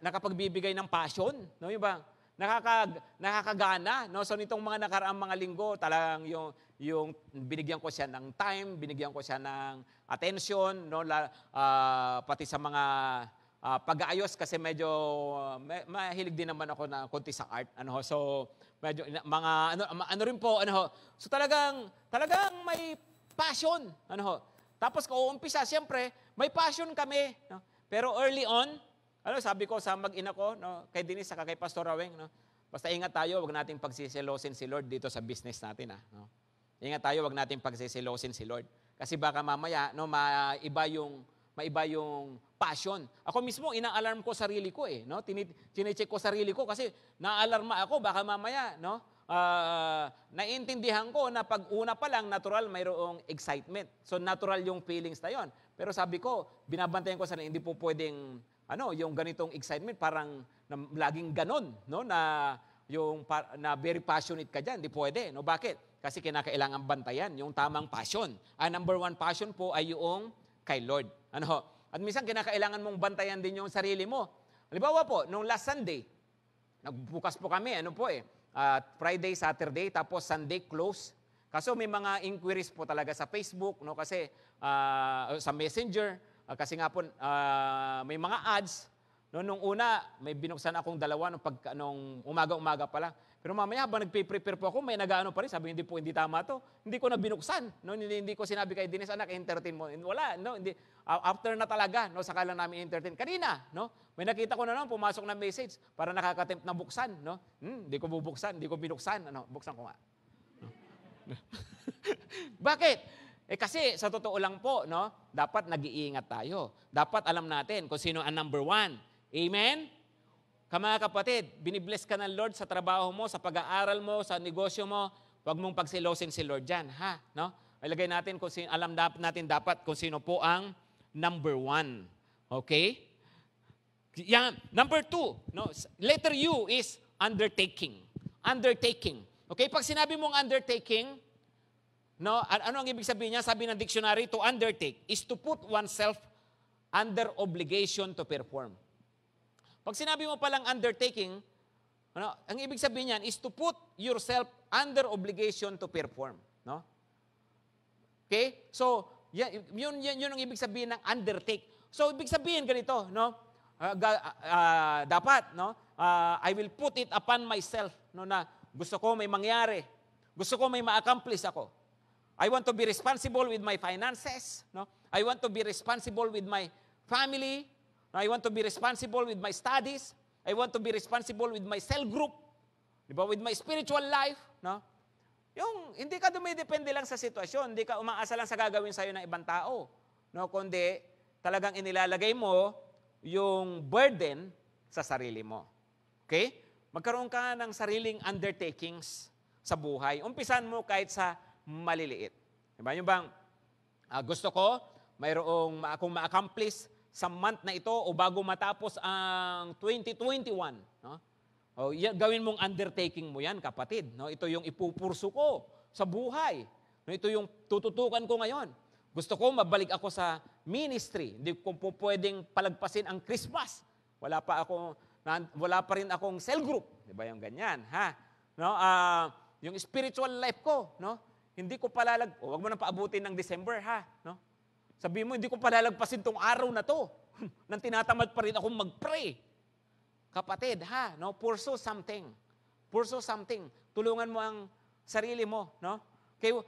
nakapagbibigay ng passion. No? Yung ba? Nakakagana. No? So nitong mga nakaraang mga linggo, talagang yung binigyan ko siya ng time, binigyan ko siya ng attention, no? Pati sa mga pag-aayos kasi medyo mahilig din naman ako na konti sa art. So medyo mga ano rin po. So talagang may passion. Tapos kauumpisa, siyempre, may passion kami. No? Pero early on, sabi ko sa mag-ina ko, no, kay Denise saka kay Pastor Raweng, no, basta ingat tayo, wag nating pagsisilosin si Lord dito sa business natin. No? Ingat tayo, wag nating pagsisilosin si Lord. Kasi baka mamaya, no, maiba yung passion. Ako mismo, ina-alarm ko sarili ko no? Tine-check ko sarili ko kasi na-alarma ako, baka mamaya, no? Naiintindihan ko na pag una pa lang, natural mayroong excitement. So natural yung feelings na yon. Pero sabi ko, binabantayan ko sana, hindi po pwedeng, yung ganitong excitement, parang laging ganon, no? Na very passionate ka dyan, hindi pwede. No? Bakit? Kasi kinakailangan bantayan yung tamang passion. Ang number one passion po ay yung kay Lord. At minsan kinakailangan mong bantayan din yung sarili mo. Halimbawa po, nung last Sunday, nagbukas po kami, Friday, Saturday, tapos Sunday close. Kaso may mga inquiries po talaga sa Facebook, no? Kasi sa Messenger, kasi nga po may mga ads. No, nung una, may binuksan akong dalawa nung umaga-umaga pa lang. Pero mamaya, habang nagpe-prepare po ako, may nag-ano pa rin. Sabi, hindi tama to. Hindi ko na binuksan. No? Hindi ko sinabi kay Denise, anak, entertain mo. Wala, no? Hindi. After na talaga, no? Saka lang namin entertain. Kanina, no? May nakita ko na naman, pumasok na message para nakaka-tempt na buksan. No? Hindi ko bubuksan, hindi ko binuksan. Buksan ko nga. No? Bakit? Kasi sa totoo lang po, no? Dapat nag-iingat tayo. Dapat alam natin kung sino ang number one. Amen? Mga kapatid, binibless ka ng Lord sa trabaho mo, sa pag-aaral mo, sa negosyo mo, huwag mong pagsilosin si Lord dyan, ha? No? Ilagay natin kung sino, alam natin dapat kung sino po ang number one. Okay? Yan. Number two, no? Letter U is undertaking. Undertaking. Okay? Pag sinabi mong undertaking, no? Ano ang ibig sabihin niya? Sabi ng dictionary, to undertake is to put oneself under obligation to perform. Pag sinabi mo palang undertaking, ang ibig sabihin niyan is to put yourself under obligation to perform. No? Okay? So, yun ang ibig sabihin ng undertake. So, ibig sabihin ganito, no? Dapat, no? I will put it upon myself, no, na gusto ko may mangyari. Gusto ko may ma-accomplish ako. I want to be responsible with my finances, no? I want to be responsible with my family. I want to be responsible with my studies. I want to be responsible with my cell group. Diba? With my spiritual life. No? Yung, hindi ka dumidepende lang sa sitwasyon. Hindi ka umaasa lang sa gagawin sa'yo ng ibang tao. No? Kundi talagang inilalagay mo yung burden sa sarili mo. Okay? Magkaroon ka ng sariling undertakings sa buhay. Umpisan mo kahit sa maliliit. Diba? Yung bang gusto ko, mayroong akong ma-accomplish sa month na ito o bago matapos ang 2021. No? Gawin mong undertaking mo yan, kapatid. No? Ito yung ipupurso ko sa buhay. No? Ito yung tututukan ko ngayon. Gusto ko mabalik ako sa ministry. Hindi ko po pwedeng palagpasin ang Christmas. Wala pa rin akong cell group. Di ba yung ganyan? Ha? No? Yung spiritual life ko, no? Hindi ko wag mo nang paabutin ng December, ha? No? Sabi mo, hindi ko palalagpasin tong araw na to. nang tinatamad pa rin akong mag-pray. Kapatid, no? Pursue something. Pursue something. Tulungan mo ang sarili mo, no? Kaya,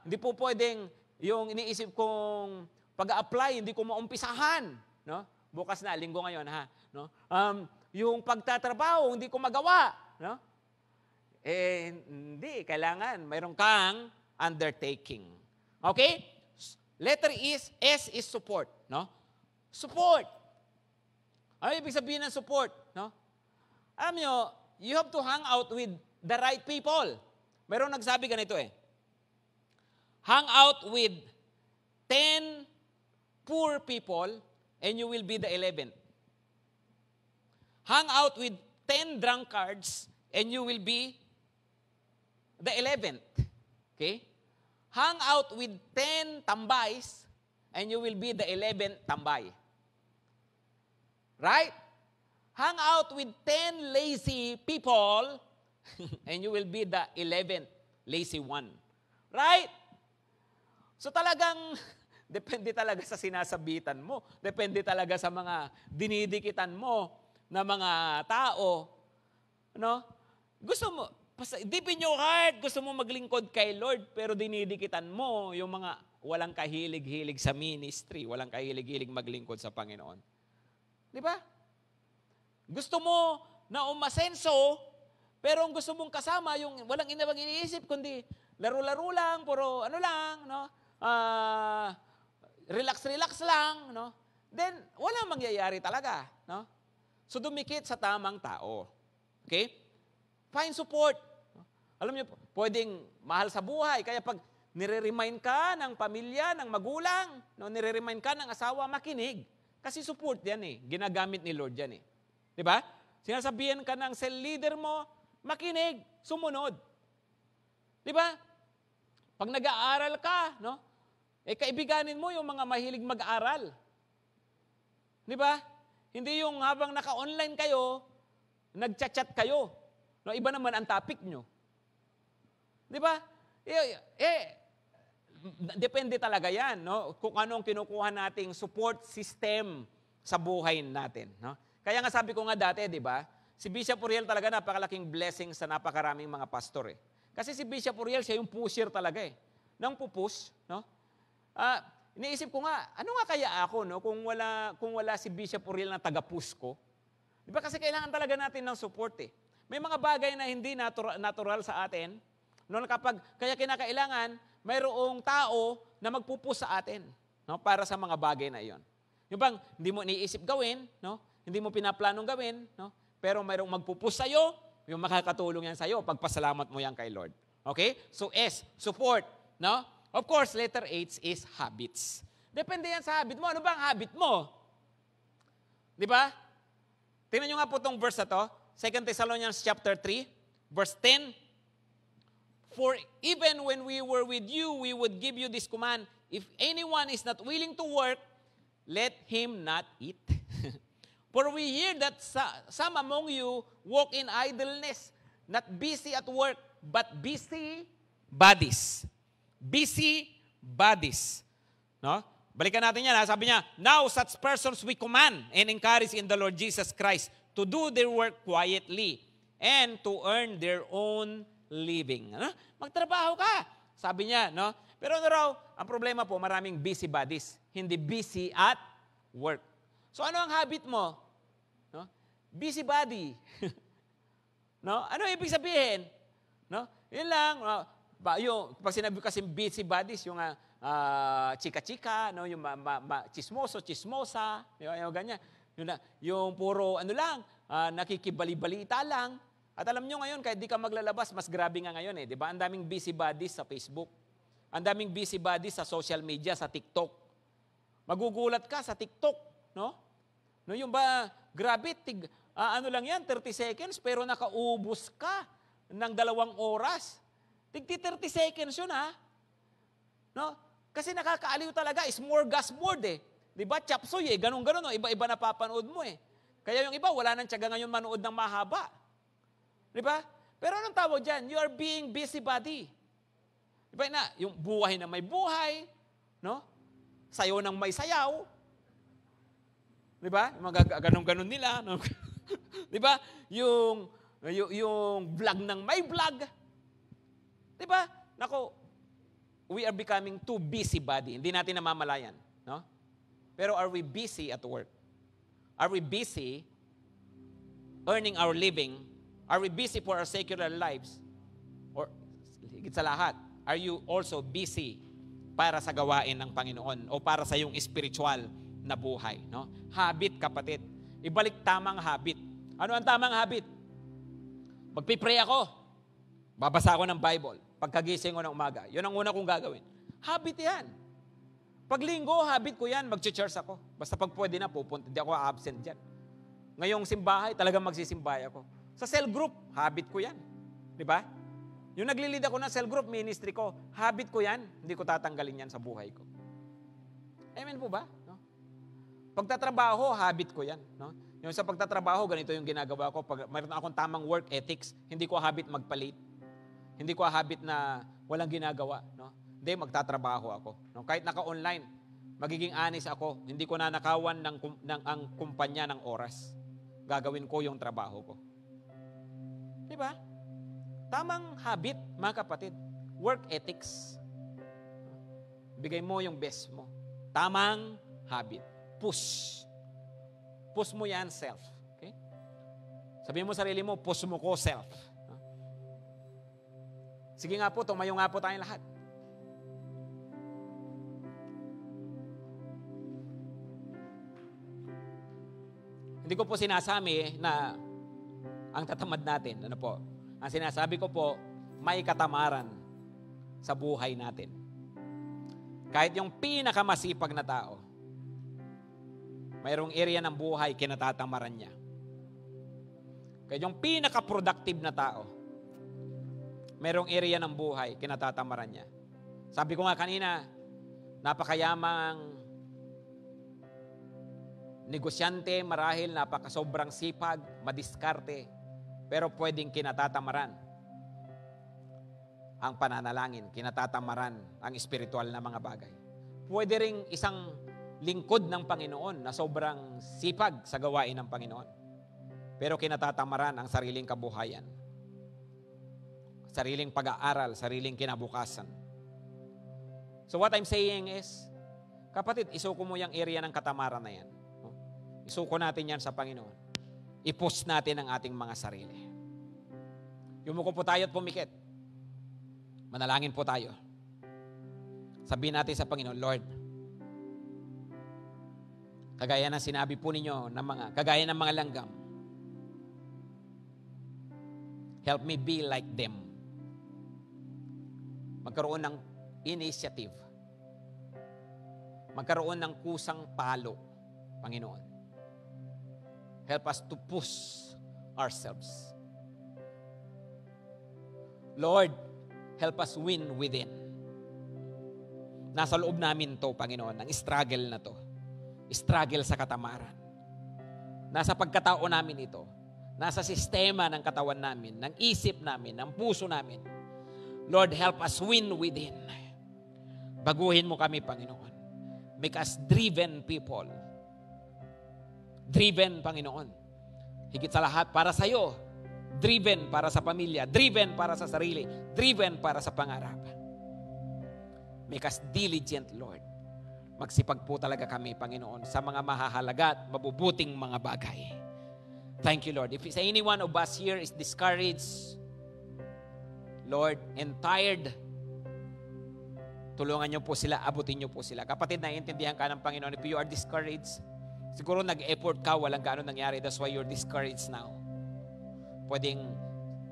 hindi po pwedeng yung iniisip kong pag-a-apply, hindi ko maumpisahan, no? Bukas na, linggo ngayon, no? Yung pagtatrabaho, hindi ko magawa, no? Hindi, kailangan mayroon kang undertaking. Okay? Letter S is support, no? Support. Ano ibig sabihin ng support, no? Alam nyo, you have to hang out with the right people. Mayroong nagsabi ganito hang out with 10 poor people and you will be the 11th. Hang out with 10 drunkards and you will be the 11th. Okay? Hang out with 10 tambays and you will be the 11th tambay. Right? Hang out with 10 lazy people and you will be the 11th lazy one. Right? So talagang, depende talaga sa sinasabitan mo. Depende talaga sa mga dinidikitan mo na mga tao. No? Gusto mo, deep in your heart, gusto mo maglingkod kay Lord, pero dinidikitan mo yung mga walang kahilig-hilig sa ministry, walang kahilig-hilig maglingkod sa Panginoon. Di ba? Gusto mo na umasenso, pero ang gusto mong kasama, yung walang inabang iniisip, kundi laro-laro lang, puro ano lang, no? Relax-relax lang, no? Then, walang mangyayari talaga, no? So, dumikit sa tamang tao. Okay? Find support. Alam niyo, pwedeng mahal sa buhay, kaya pag nire-remind ka ng pamilya, ng magulang, no? Nire-remind ka ng asawa, makinig. Kasi support yan ginagamit ni Lord yan Di ba? Sinasabihan ka ng cell leader mo, makinig, sumunod. Di ba? Pag nag-aaral ka, no? Kaibiganin mo yung mga mahilig mag-aral. Di ba? Hindi yung habang naka-online kayo, nag-chat-chat kayo. No, iba naman ang topic nyo. Di ba? Depende talaga yan, no? Kung anong kinukuha nating support system sa buhay natin, no? Kaya nga sabi ko nga dati, di ba? Si Bishop Uriel talaga napakalaking blessing sa napakaraming mga pastor Kasi si Bishop Uriel, siya yung pusher talaga Nang pupush, no? Iniisip ko nga, ano nga kaya ako, no? Kung wala si Bishop Uriel na taga-push ko. Di ba? Kasi kailangan talaga natin ng support May mga bagay na hindi natural sa atin, no? Kaya kinakailangan, mayroong tao na magpupush sa atin, no? Para sa mga bagay na iyon. Yung bang, hindi mo iniisip gawin, no? Hindi mo pinaplanong gawin, no? Pero mayroong magpupush sa'yo, yung makakatulong yan sa'yo, pagpasalamat mo yan kay Lord. Okay? So S, support, no? Of course, letter H is habits. Depende yan sa habit mo. Ano ba ang habit mo? Di ba? Tingnan nyo nga po itong verse na to. 2 Thessalonians chapter 3, verse 10. For even when we were with you, we would give you this command, if anyone is not willing to work, let him not eat. For we hear that some among you walk in idleness, not busy at work, but busy bodies. Busy bodies. No? Balikan natin yan. Sabi niya, now such persons we command and encourage in the Lord Jesus Christ to do their work quietly and to earn their own living. Ano? Magtrabaho ka. Sabi niya, no? Pero ano raw, ang problema po, maraming busy bodies. Hindi busy at work. So ano ang habit mo? No? Busy body. No? Ano ibig sabihin? No? Yun lang. Yung, pag sinabi kasi busy bodies, yung chika-chika, no? Yung chismoso, chismosa, yung ganyan. Yung puro ano lang, nakikibali-balita lang. At alam nyo ngayon, kahit di ka maglalabas, mas grabe nga ngayon Di ba? Ang daming busy bodies sa Facebook. Ang daming busy bodies sa social media, sa TikTok. Magugulat ka sa TikTok, no? No, yung ba, grabe, ano lang yan, 30 seconds, pero nakaubos ka ng 2 oras. 30 seconds yun, No? Kasi nakakaaliw talaga, smorgasbord Di ba? Chapsoy ganun-ganun, iba-iba na papanood mo Kaya yung iba, wala nang tiyaga ngayon manood ng mahaba. Di ba? Pero anong tawag dyan? You are being busybody. Di ba na? Yung buhay na may buhay, no? Sayaw ng may sayaw. Di ba? Yung mga ganun-ganun nila. No? Di ba? Yung vlog ng may vlog. Di ba? Nako, we are becoming too busy body. Hindi natin namamalayan. No? Pero are we busy at work? Are we busy earning our living? Are we busy for our secular lives? Or, higit sa lahat, are you also busy para sa gawain ng Panginoon o para sa iyong spiritual na buhay? No? Habit, kapatid. Ibalik tamang habit. Ano ang tamang habit? Magpipray ako. Babasa ako ng Bible. Pagkagising ko ng umaga. Yun ang una kong gagawin. Habit yan. Pag linggo, habit ko yan. Mag-church ako. Basta pag pwede na, pupunta. Hindi ako absent dyan. Ngayong simbahay, talagang magsisimbay ako. Sa cell group, habit ko yan. Di ba? Yung naglilid ako ng cell group ministry ko, habit ko yan. Hindi ko tatanggalin yan sa buhay ko. Amen po ba? No? Pagtatrabaho, habit ko yan. No? Yung sa pagtatrabaho, ganito yung ginagawa ko. Pag mayroon akong tamang work ethics, hindi ko habit magpalit. Hindi ko habit na walang ginagawa. No? Hindi, magtatrabaho ako. No? Kahit naka-online, magiging honest ako. Hindi ko nanakawan ang kumpanya ng oras. Gagawin ko yung trabaho ko. Di ba? Tamang habit, mga kapatid. Work ethics. Bigay mo yung best mo. Tamang habit. Push. Push mo yan, self. Okay? Sabihin mo sarili mo, push mo ko, self. Sige nga po, tumayo nga po tayong lahat. Hindi ko po sinasabi na ang tatamad natin, ano po? Ang sinasabi ko po, may katamaran sa buhay natin. Kahit yung pinakamasipag na tao, mayroong area ng buhay kinatatamaran niya. Kahit yung pinaka-productive na tao, mayroong area ng buhay kinatatamaran niya. Sabi ko nga kanina, napakayamang negosyante, marahil napakasobrang sipag, madiskarte, pero pwedeng kinatatamaran ang pananalangin, kinatatamaran ang espiritual na mga bagay. Pwede ring isang lingkod ng Panginoon na sobrang sipag sa gawain ng Panginoon, pero kinatatamaran ang sariling kabuhayan, sariling pag-aaral, sariling kinabukasan. So what I'm saying is, kapatid, isuko mo yung area ng katamaran na yan. Isuko natin yan sa Panginoon. I-push natin ang ating mga sarili. Yumuko po tayo at pumikit. Manalangin po tayo. Sabihin natin sa Panginoon, Lord, kagaya ng sinabi po ninyo, kagaya ng mga langgam, help me be like them. Magkaroon ng initiative. Magkaroon ng kusang palo, Panginoon. Help us to push ourselves. Lord, help us win within. Nasa loob namin to, Panginoon, ang struggle na to. Struggle sa katamaran. Nasa pagkatao namin ito. Nasa sistema ng katawan namin, ng isip namin, ng puso namin. Lord, help us win within. Baguhin mo kami, Panginoon. Make us driven people. Driven, Panginoon. Higit sa lahat, para sa iyo. Driven para sa pamilya. Driven para sa sarili. Driven para sa pangarap. Make us diligent, Lord. Magsipag po talaga kami, Panginoon, sa mga mahahalaga at mabubuting mga bagay. Thank you, Lord. If any one of us here is discouraged, Lord, and tired, tulungan niyo po sila, abutin niyo po sila. Kapatid, naiintindihan ka ng Panginoon, if you are discouraged, siguro nag-effort ka, walang gaano nangyari. That's why you're discouraged now. Pwedeng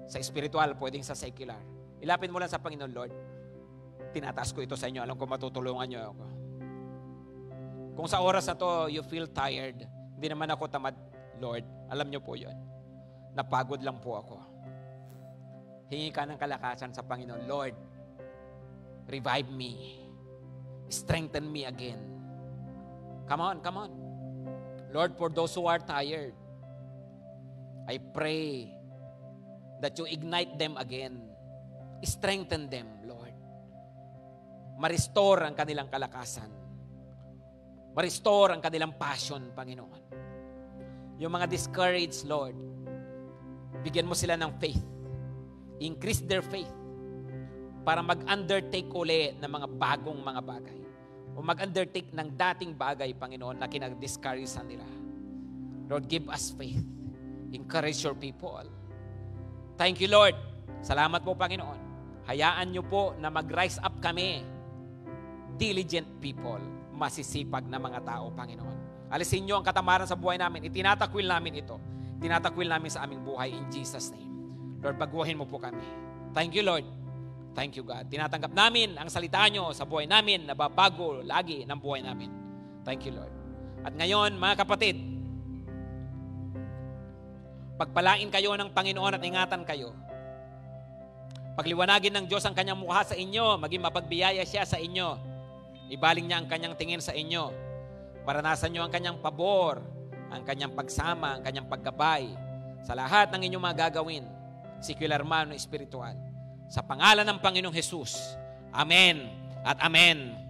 sa spiritual, pwedeng sa secular. Ilapit mo lang sa Panginoon, Lord. Tinataas ko ito sa inyo. Alam ko matutulungan niyo ako. Kung sa oras na to, you feel tired, hindi naman ako tamad, Lord. Alam niyo po yun. Napagod lang po ako. Hingi ka ng kalakasan sa Panginoon. Lord, revive me. Strengthen me again. Come on, come on. Lord, for those who are tired, I pray that you ignite them again. Strengthen them, Lord. Ma-restore ang kanilang kalakasan. Ma-restore ang kanilang passion, Panginoon. yung mga discouraged, Lord, bigyan mo sila ng faith. Increase their faith para mag-undertake uli ng mga bagong mga bagay. O mag-undertake ng dating bagay, Panginoon, na kinag-discourage sa nila. Lord, give us faith. Encourage your people. Thank you, Lord. Salamat po, Panginoon. Hayaan niyo po na mag-rise up kami. Diligent people. Masisipag na mga tao, Panginoon. Alisin niyo ang katamaran sa buhay namin. Itinatakwil namin ito. Itinatakwil namin sa aming buhay in Jesus' name. Lord, baguhin mo po kami. Thank you, Lord. Thank you, God. Tinatanggap namin ang salita nyo sa buhay namin, nababago lagi ng buhay namin. Thank you, Lord. At ngayon, mga kapatid, pagpalain kayo ng Panginoon at ingatan kayo. Pagliwanagin ng Diyos ang kanyang mukha sa inyo, maging mapagbiyaya siya sa inyo. Ibaling niya ang kanyang tingin sa inyo. Maranasan nyo ang kanyang pabor, ang kanyang pagsama, ang kanyang paggabay sa lahat ng inyong mga gagawin, secular man o espiritual. Sa pangalan ng Panginoong Jesus. Amen at amen.